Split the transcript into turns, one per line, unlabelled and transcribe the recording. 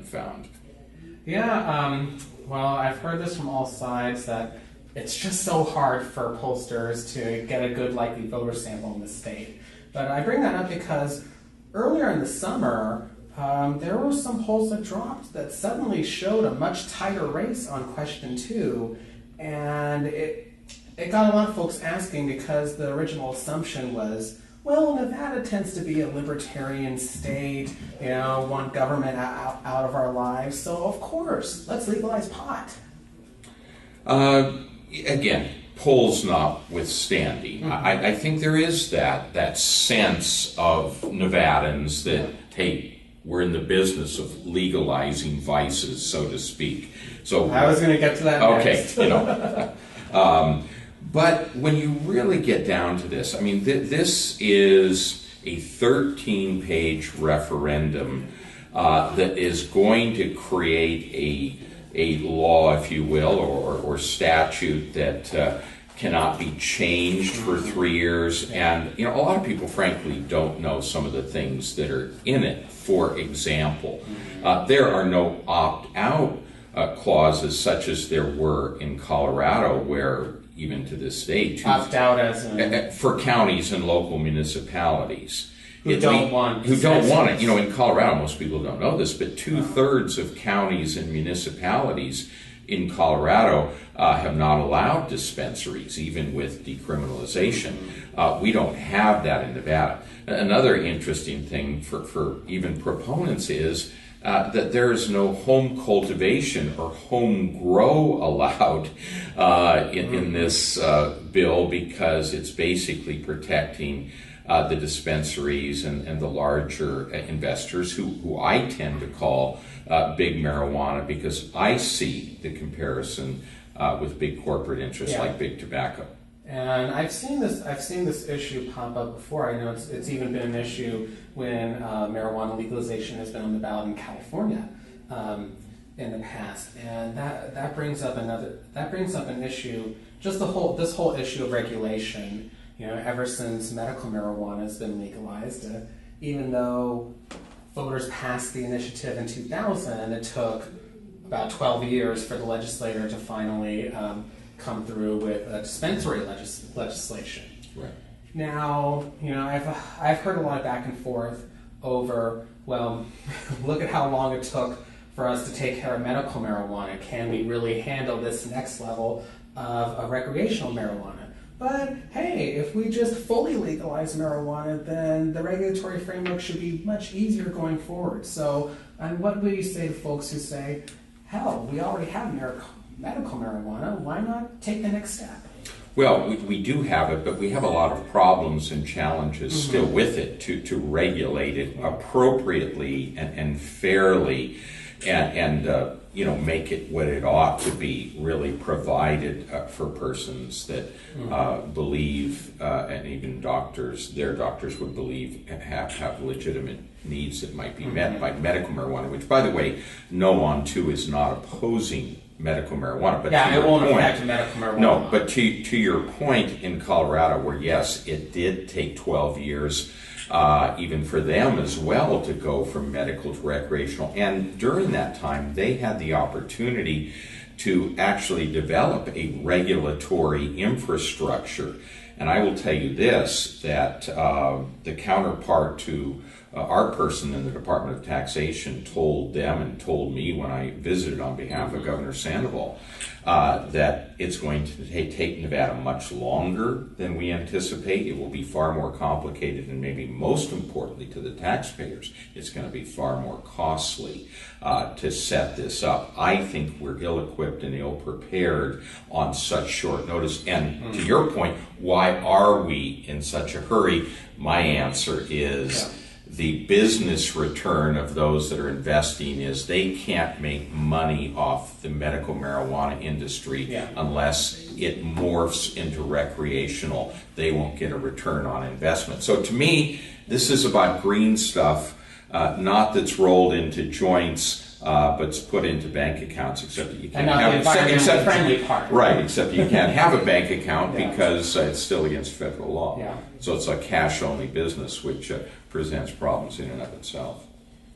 found.
Yeah, well, I've heard this from all sides that it's just so hard for pollsters to get a good likely voter sample in the state. But I bring that up because earlier in the summer, there were some polls that dropped that suddenly showed a much tighter race on question 2, and it got a lot of folks asking because the original assumption was, well, Nevada tends to be a libertarian state, want government out of our lives, so of course, let's legalize pot.
Again, polls notwithstanding, I think there is that sense of Nevadans that, hey, we're in the business of legalizing vices, so to speak. So
I was going to get to that next.
Okay, but when you really get down to this, I mean, this is a 13-page referendum that is going to create a law, if you will, or statute that cannot be changed for 3 years. And, a lot of people, frankly, don't know some of the things that are in it. For example, there are no opt-out clauses such as there were in Colorado, where even to this day,
opt-out as
for counties and local municipalities
who don't want
it. In Colorado, most people don't know this, but 2/3 of counties and municipalities in Colorado have not allowed dispensaries, even with decriminalization. We don't have that in Nevada. Another interesting thing for even proponents is that there is no home cultivation or home grow allowed in this bill, because it's basically protecting the dispensaries and the larger investors who I tend to call big marijuana, because I see the comparison with big corporate interests like big tobacco.
And I've seen this issue pop up before. I know it's even been an issue when marijuana legalization has been on the ballot in California in the past, and that brings up an issue. Just this whole issue of regulation. Ever since medical marijuana has been legalized, even though voters passed the initiative in 2000, it took about 12 years for the legislator to finally come through with a dispensary legislation.
Right.
Now, I've heard a lot of back and forth over, well, look at how long it took for us to take care of medical marijuana. Can we really handle this next level of recreational marijuana? But hey, if we just fully legalize marijuana, then the regulatory framework should be much easier going forward. So, and what would you say to folks who say, hell, we already have medical marijuana, why not take the next step?
Well, we do have it, but we have a lot of problems and challenges still with it to regulate it appropriately and fairly, and make it what it ought to be, really provided for persons that believe, and even their doctors would believe have legitimate needs that might be met by medical marijuana, which, by the way, no one too is not opposing medical marijuana. But
it won't affect medical marijuana.
No, but to your point in Colorado, where yes, it did take 12 years, even for them as well, to go from medical to recreational. And during that time, they had the opportunity to actually develop a regulatory infrastructure. And I will tell you this, that the counterpart to our person in the Department of Taxation told them and told me when I visited on behalf of Governor Sandoval that it's going to take Nevada much longer than we anticipate. It will be far more complicated, and maybe most importantly to the taxpayers, it's going to be far more costly to set this up. I think we're ill-equipped and ill-prepared on such short notice. And to your point, why are we in such a hurry? My answer is the business return of those that are investing is they can't make money off the medical marijuana industry unless it morphs into recreational. They won't get a return on investment. So to me, this is about green stuff, not that's rolled into joints, but it's put into bank accounts, except that you can't have
the friendly part.
Right, except you can't have a bank account because it's still against federal law.
Yeah.
So it's a cash-only business, which presents problems in and of itself.